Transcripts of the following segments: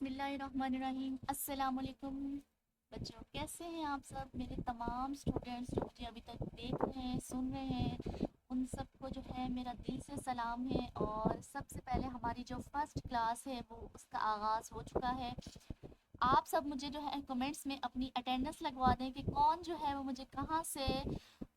बिस्मिल्लाहिर्रहमानिर्रहीम। अस्सलाम वालेकुम बच्चों, कैसे हैं आप सब? मेरे तमाम स्टूडेंट्स जो मुझे अभी तक देख रहे हैं, सुन रहे हैं, उन सबको जो है मेरा दिल से सलाम है। और सबसे पहले हमारी जो फर्स्ट क्लास है वो उसका आगाज़ हो चुका है। आप सब मुझे जो है कमेंट्स में अपनी अटेंडेंस लगवा दें कि कौन जो है वो मुझे कहाँ से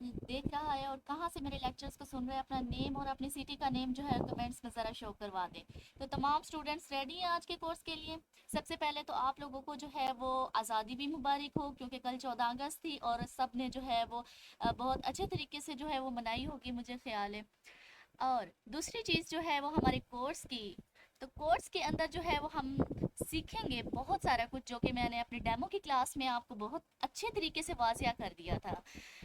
देख रहा है और कहाँ से मेरे लेक्चर्स को सुन रहे हैं। अपना नेम और अपनी सिटी का नेम जो है कमेंट्स में ज़रा शो करवा दें। तो तमाम स्टूडेंट्स रेडी हैं आज के कोर्स के लिए। सबसे पहले तो आप लोगों को जो है वो आज़ादी भी मुबारक हो, क्योंकि कल 14 अगस्त थी और सब ने जो है वो बहुत अच्छे तरीके से जो है वो मनाई होगी, मुझे ख्याल है। और दूसरी चीज़ जो है वो हमारे कोर्स की, तो कोर्स के अंदर जो है वो हम सीखेंगे बहुत सारा कुछ, जो कि मैंने अपनी डेमो की क्लास में आपको बहुत अच्छे तरीके से वाजिया कर दिया था।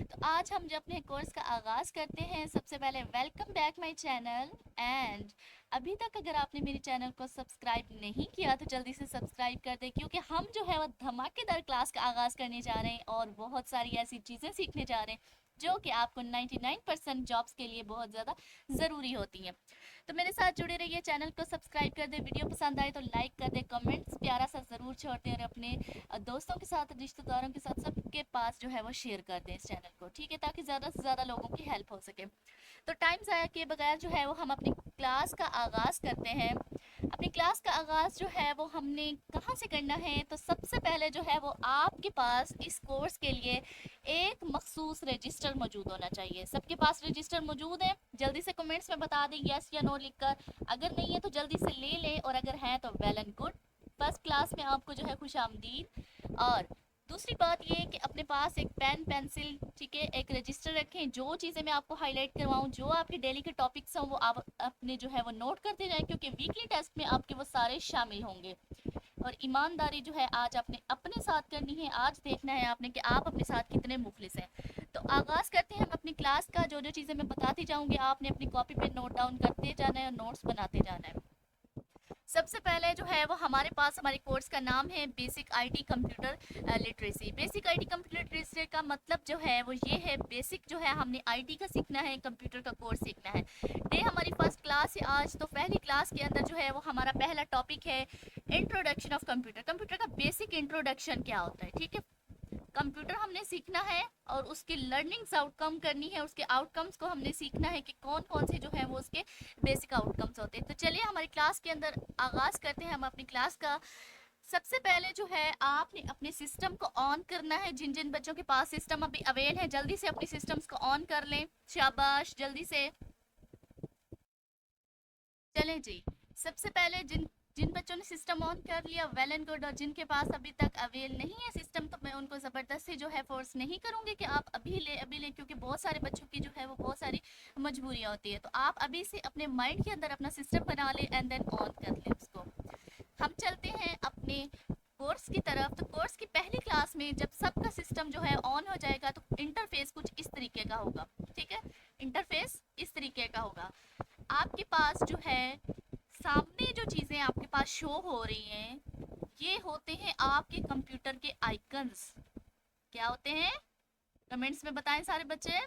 तो आज हम जब अपने कोर्स का आगाज़ करते हैं, सबसे पहले welcome back my channel. And अभी तक अगर आपने मेरे चैनल को सब्सक्राइब नहीं किया तो जल्दी से सब्सक्राइब कर दें, क्योंकि हम जो है वो धमाकेदार क्लास का आगाज़ करने जा रहे हैं और बहुत सारी ऐसी चीज़ें सीखने जा रहे हैं जो कि आपको 99% जॉब्स के लिए बहुत ज़्यादा ज़रूरी होती हैं। तो मेरे साथ जुड़े रहिए, चैनल को सब्सक्राइब कर दें, वीडियो पसंद आए तो लाइक कर दें, कमेंट्स प्यारा सा ज़रूर छोड़ दें और अपने दोस्तों के साथ, रिश्तेदारों के साथ, सबके पास जो है वो शेयर कर दें इस चैनल को, ठीक है, ताकि ज़्यादा से ज़्यादा लोगों की हेल्प हो सके। तो टाइम ज़ाया किए बगैर जो है वो हम अपनी क्लास का आगाज़ करते हैं। अपनी क्लास का आगाज़ जो है वो हमने कहाँ से करना है, तो सबसे पहले जो है वो आपके पास इस कोर्स के लिए एक मखसूस रजिस्टर मौजूद होना चाहिए। सबके पास रजिस्टर मौजूद है? जल्दी से कमेंट्स में बता दें यस या नो लिखकर। अगर नहीं है तो जल्दी से ले लें, और अगर है तो well and good. First class में आपको जो है खुश आमदीद। और दूसरी बात ये है कि अपने पास एक पेन पेंसिल, ठीक है, एक रजिस्टर रखें। जो चीज़ें मैं आपको हाईलाइट करवाऊँ, जो आपके डेली के टॉपिक्स हों, वो आप अपने जो है वो नोट करते जाएं, क्योंकि वीकली टेस्ट में आपके वो सारे शामिल होंगे। और ईमानदारी जो है आज आपने अपने साथ करनी है। आज देखना है आपने कि आप अपने साथ कितने मुखलिस हैं। तो आगाज़ करते हैं हम अपनी क्लास का। जो जो चीज़ें मैं बताती जाऊँगी आपने अपनी कॉपी पे नोट डाउन करते जाना है और नोट्स बनाते जाना है। सबसे पहले जो है वो हमारे पास हमारे कोर्स का नाम है basic IT computer literacy. Basic IT computer literacy का मतलब जो है वो ये है, बेसिक जो है हमने आईटी का सीखना है, कंप्यूटर का कोर्स सीखना है। डे हमारी फर्स्ट क्लास है आज। तो पहली क्लास के अंदर जो है वो हमारा पहला टॉपिक है इंट्रोडक्शन ऑफ कंप्यूटर। कंप्यूटर का बेसिक इंट्रोडक्शन क्या होता है, ठीक है। कंप्यूटर हमने सीखना है और उसकी लर्निंग्स आउटकम करनी है, उसके आउटकम्स को हमने सीखना है कि कौन कौन से जो है वो उसके बेसिक आउटकम्स होते हैं। तो चलिए हमारी क्लास के अंदर आगाज़ करते हैं हम अपनी क्लास का। सबसे पहले जो है आपने अपने सिस्टम को ऑन करना है। जिन जिन बच्चों के पास सिस्टम अभी अवेल है जल्दी से अपने सिस्टम्स को ऑन कर लें, शाबाश, जल्दी से। चलें जी। सबसे पहले जिन जिन बच्चों ने सिस्टम ऑन कर लिया, वेल एंड गुड। और जिनके पास अभी तक अवेल नहीं है सिस्टम, तो मैं उनको ज़बरदस्ती जो है फोर्स नहीं करूँगी कि आप अभी लें, क्योंकि बहुत सारे बच्चों की जो है वो बहुत सारी मजबूरियाँ होती है। तो आप अभी से अपने माइंड के अंदर अपना सिस्टम बना लें एंड देन ऑन कर लें उसको। हम चलते हैं अपने कोर्स की तरफ। तो कोर्स की पहली क्लास में जब सबका सिस्टम जो है ऑन हो जाएगा तो इंटरफेस कुछ इस तरीके का होगा, ठीक है। इंटरफेस इस तरीके का होगा। आपके पास जो है सामने जो चीज़ें आपके पास शो हो रही हैं, ये होते हैं आपके कंप्यूटर के आइकन्स। क्या होते हैं? कमेंट्स में बताएं सारे बच्चे।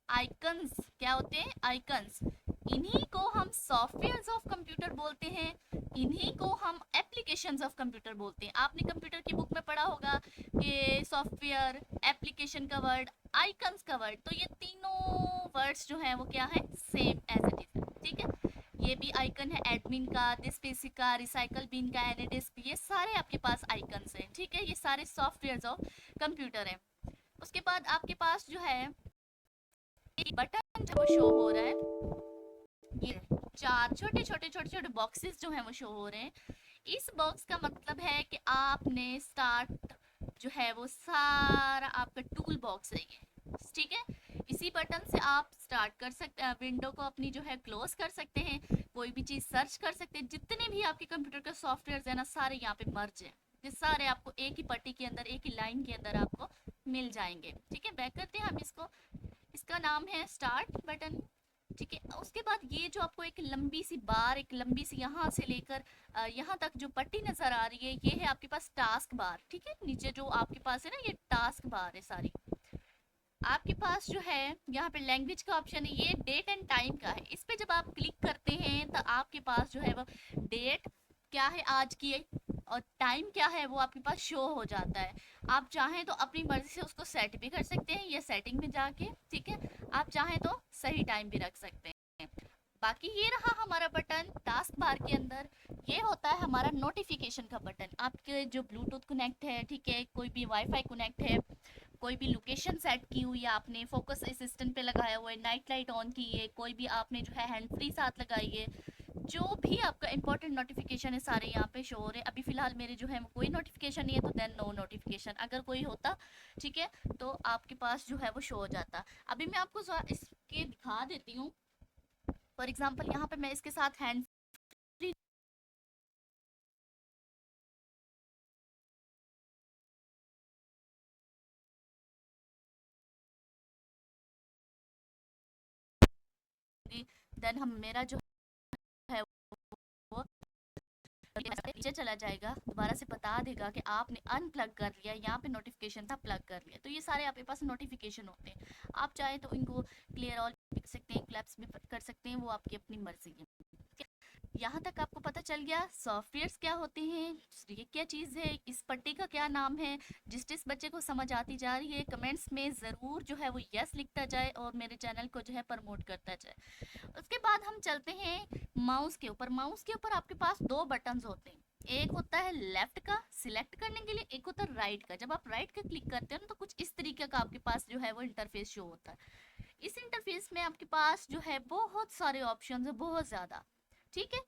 आइकन्स क्या होते हैं? आइकन्स। इन्हीं को हम सॉफ्टवेयर्स ऑफ कंप्यूटर बोलते हैं, इन्हीं को हम एप्लीकेशंस ऑफ कंप्यूटर बोलते हैं। आपने कंप्यूटर की बुक में पढ़ा होगा कि सॉफ्टवेयर, एप्लीकेशन का वर्ड, आइकन्स का वर्ड, तो ये तीनों वर्ड्स जो हैं वो क्या है? सेम एज इट इज, ठीक है। ये भी आइकन है एडमिन का, डिस्पेसिक का, रिसाइकल बिन का, एनीडिस्क, ये सारे आपके पास आइकन्स हैं, ठीक है। ये सारे सॉफ्टवेयर्स ऑफ कंप्यूटर हैं। उसके बाद आपके पास जो है बटन जो शो हो रहा है, ये चार छोटे छोटे छोटे छोटे बॉक्सेस जो हैं वो शो हो रहे हैं। इस बॉक्स का मतलब है कि आपने स्टार्ट जो है वो सारा आपका टूल बॉक्स है ये, ठीक है। इसी बटन से आप स्टार्ट कर सकते हैं, विंडो को अपनी जो है क्लोज कर सकते हैं, कोई भी चीज़ सर्च कर सकते हैं। जितने भी आपके कंप्यूटर के सॉफ्टवेयर है ना, सारे यहाँ पे मर्ज हैं। ये सारे आपको एक ही पट्टी के अंदर, एक ही लाइन के अंदर आपको मिल जाएंगे, ठीक है। बैक करते हैं हम इसको। इसका नाम है स्टार्ट बटन, ठीक है। उसके बाद ये जो आपको एक लंबी सी बार, एक लंबी सी यहाँ से लेकर यहाँ तक जो पट्टी नजर आ रही है, ये है आपके पास टास्क बार, ठीक है। नीचे जो आपके पास है ना, ये टास्क बार है सारी। आपके पास जो है यहाँ पे लैंग्वेज का ऑप्शन है, ये डेट एंड टाइम का है। इस पे जब आप क्लिक करते हैं तो आपके पास जो है वो डेट क्या है आज की है, और टाइम क्या है वो आपके पास शो हो जाता है। आप चाहें तो अपनी मर्जी से उसको सेट भी कर सकते हैं ये सेटिंग में जाके, ठीक है। आप चाहें तो सही टाइम भी रख सकते हैं। बाकी ये रहा हमारा बटन टास्क बार के अंदर। ये होता है हमारा नोटिफिकेशन का बटन। आपके जो ब्लूटूथ कनेक्ट है, ठीक है, कोई भी वाईफाई कनेक्ट है, कोई भी लोकेशन सेट की हुई है आपने, फोकस असिस्टेंट पे लगाया हुआ है, नाइट लाइट ऑन की है, कोई भी आपने जो है हैंड फ्री साथ लगाई है, जो भी आपका इंपॉर्टेंट नोटिफिकेशन है सारे यहाँ पे शो हो रहे हैं। अभी फिलहाल मेरे जो है कोई नोटिफिकेशन नहीं है, तो देन नो नोटिफिकेशन। अगर कोई होता, ठीक है, तो आपके पास जो है वो शो हो जाता। अभी मैं आपको इसके दिखा देती हूँ। फॉर एग्जाम्पल यहाँ पे मैं इसके साथ हैंड फ्री देन हम मेरा जो है वो नीचे चला जाएगा, दोबारा से बता देगा कि आपने अनप्लग कर लिया, यहाँ पे नोटिफिकेशन था प्लग कर लिया। तो ये सारे आपके पास नोटिफिकेशन होते हैं। आप चाहे तो इनको क्लियर ऑल भी कर सकते हैं, क्लैप्स भी कर सकते हैं, वो आपकी अपनी मर्जी है। यहाँ तक आपको पता चल गया सॉफ्टवेयर्स क्या होते हैं, ये क्या चीज़ है, इस पट्टी का क्या नाम है। जिस जिस बच्चे को समझ आती जा रही है कमेंट्स में ज़रूर जो है वो यस लिखता जाए और मेरे चैनल को जो है प्रमोट करता जाए। उसके बाद हम चलते हैं माउस के ऊपर। माउस के ऊपर आपके पास दो बटन्स होते हैं। एक होता है लेफ्ट का सिलेक्ट करने के लिए, एक होता है राइट का। जब आप राइट का क्लिक करते हो ना तो कुछ इस तरीके का आपके पास जो है वो इंटरफेस शो होता है। इस इंटरफेस में आपके पास जो है बहुत सारे ऑप्शन है, बहुत ज़्यादा, ठीक है।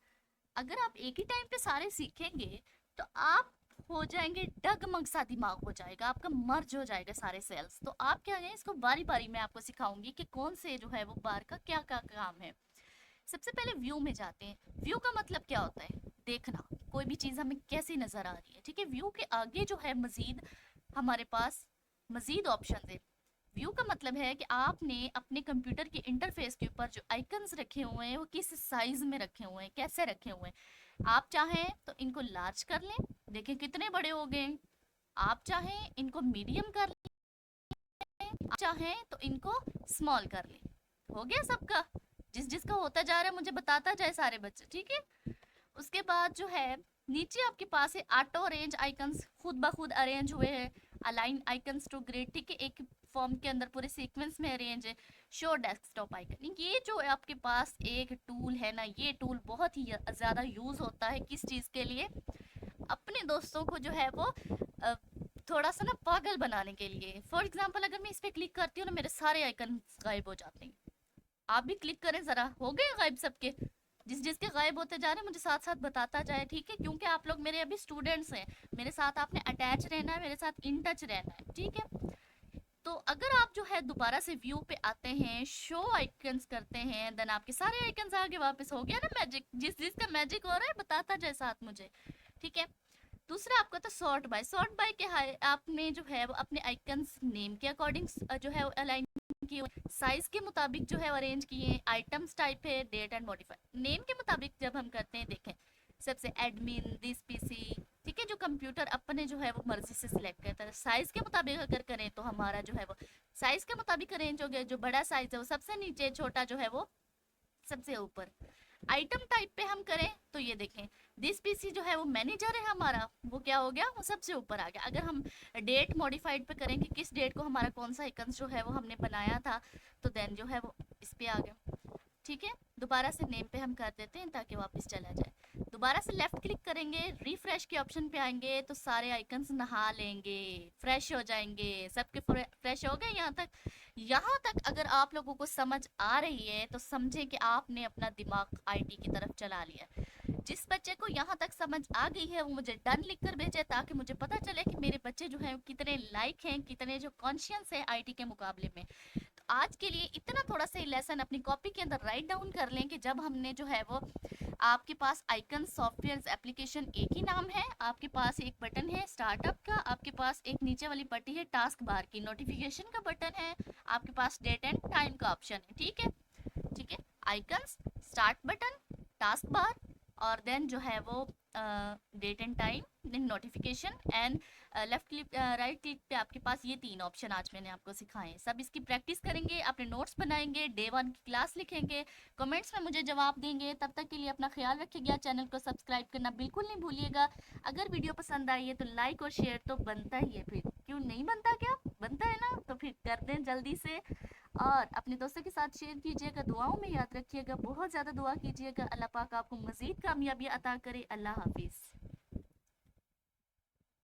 अगर आप एक ही टाइम पे सारे सीखेंगे तो आप हो जाएंगे डगमग सा दिमाग हो जाएगा आपका, मर्ज हो जाएगा सारे सेल्स। तो आप क्या है इसको बारी बारी में आपको सिखाऊंगी कि कौन से जो है वो बार का क्या क्या काम है। सबसे पहले व्यू में जाते हैं। व्यू का मतलब क्या होता है, देखना कोई भी चीज़ हमें कैसी नज़र आ रही है, ठीक है। व्यू के आगे जो है मजीद हमारे पास मजीद ऑप्शन है। व्यू का मतलब है कि आपने अपने कंप्यूटर के इंटरफेस के ऊपर जो आइकन्स रखे हुए हैं वो किस साइज में रखे हुए हैं, कैसे रखे हुए हैं। आप चाहें तो इनको लार्ज कर लें, देखें कितने बड़े हो गए। आप चाहें इनको मीडियम कर लें, आप चाहें तो इनको स्मॉल कर लें। हो गया सबका, जिस जिसका होता जा रहा है मुझे बताता जाए सारे बच्चे, ठीक है। उसके बाद जो है नीचे आपके पास है ऑटो अरेंज आइकन्स, खुद ब खुद अरेंज हुए हैं। अलाइन आइकन्स टू ग्रिड, ठीक है, एक फॉर्म के अंदर पूरे सीक्वेंस में अरेंज है। शो डेस्कटॉप आइकन, ये जो है आपके पास एक टूल है ना, ये टूल बहुत ही ज़्यादा यूज़ होता है किस चीज़ के लिए, अपने दोस्तों को जो है वो थोड़ा सा ना पागल बनाने के लिए। फॉर एग्जाम्पल अगर मैं इस पर क्लिक करती हूँ ना मेरे सारे आइकन गायब हो जाते हैं। आप भी क्लिक करें ज़रा, हो गए गायब सबके। जिस जिसके गायब होते जा रहे हैं मुझे साथ साथ बताता जाए, ठीक है, क्योंकि आप लोग मेरे अभी स्टूडेंट्स हैं। मेरे साथ आपने अटैच रहना है, मेरे साथ इन टच रहना है, ठीक है। तो अगर आप जो है दोबारा से व्यू पे आते हैं, शो आइकन्स करते हैं, देन आपके सारे आइकन्स आगे वापस हो गया ना मैजिक। जिस जिसका मैजिक हो रहा है बताता जाए साथ मुझे, ठीक है। दूसरा आपका था सॉर्ट बाय। सॉर्ट बाय क्या है, आपने जो है वो अपने आइकन्स नेम के अकॉर्डिंग जो है अलाइन किए, साइज के मुताबिक जो है अरेंज किए। आइटम्स टाइप है डेट एंड मॉडिफाई। नेम के मुताबिक जब हम करते हैं, देखें सबसे एडमिन दिस पीसी, ठीक है, जो कंप्यूटर अपने जो है वो मर्जी से सिलेक्ट करता है। साइज के मुताबिक अगर करें तो हमारा जो है वो साइज के मुताबिक अरेंज हो गया। जो बड़ा साइज है वो सबसे नीचे, छोटा जो है वो सबसे ऊपर। आइटम टाइप पे हम करें तो ये देखें दिस पीसी जो है वो मैनेजर है हमारा, वो क्या हो गया, वो सबसे ऊपर आ गया। अगर हम डेट मॉडिफाइड पे करें कि किस डेट को हमारा कौन सा आइकन जो है वो हमने बनाया था, तो देन जो है वो इस पे आ गया, ठीक है। दोबारा से नेम पे हम कर देते हैं ताकि वापस चला जाए। दोबारा से लेफ्ट क्लिक करेंगे, रिफ्रेश के ऑप्शन पे आएंगे तो सारे आइकन्स नहा लेंगे, फ्रेश हो जाएंगे। सबके फ्रेश हो गए यहाँ तक। यहाँ तक अगर आप लोगों को समझ आ रही है तो समझे कि आपने अपना दिमाग आईटी की तरफ चला लिया। जिस बच्चे को यहाँ तक समझ आ गई है वो मुझे डन लिख कर भेजे, ताकि मुझे पता चले कि मेरे बच्चे जो हैं कितने लाइक हैं, कितने जो कॉन्शियस हैं आईटी के मुकाबले में। तो आज के लिए इतना थोड़ा सा लेसन अपनी कॉपी के अंदर राइट डाउन कर लें कि जब हमने जो है वो आपके पास आइकन सॉफ्टवेयर एप्लीकेशन एक ही नाम है, आपके पास एक बटन है स्टार्टअप का, आपके पास एक नीचे वाली पट्टी है टास्क बार की, नोटिफिकेशन का बटन है, आपके पास डेट एंड टाइम का ऑप्शन है, ठीक है, ठीक है। Icons, start button, task bar और देन जो है वो date and time, then notification and left click right click पे आपके पास ये 3 ऑप्शन आज मैंने आपको सिखाए हैं। सब इसकी प्रैक्टिस करेंगे, अपने नोट्स बनाएंगे, डे 1 की क्लास लिखेंगे, कमेंट्स में मुझे जवाब देंगे। तब तक के लिए अपना ख्याल रखिएगा, चैनल को सब्सक्राइब करना बिल्कुल नहीं भूलिएगा। अगर वीडियो पसंद आई है तो लाइक और शेयर तो बनता ही है, फिर क्यों नहीं बनता, क्या बनता है ना, तो फिर कर दें जल्दी से। और अपने दोस्तों के साथ शेयर कीजिएगा, दुआओं में याद रखिएगा, बहुत ज़्यादा दुआ कीजिएगा। अल्लाह पाक आपको मज़ीद कामयाबी अता करे। अल्लाह हाफिज़।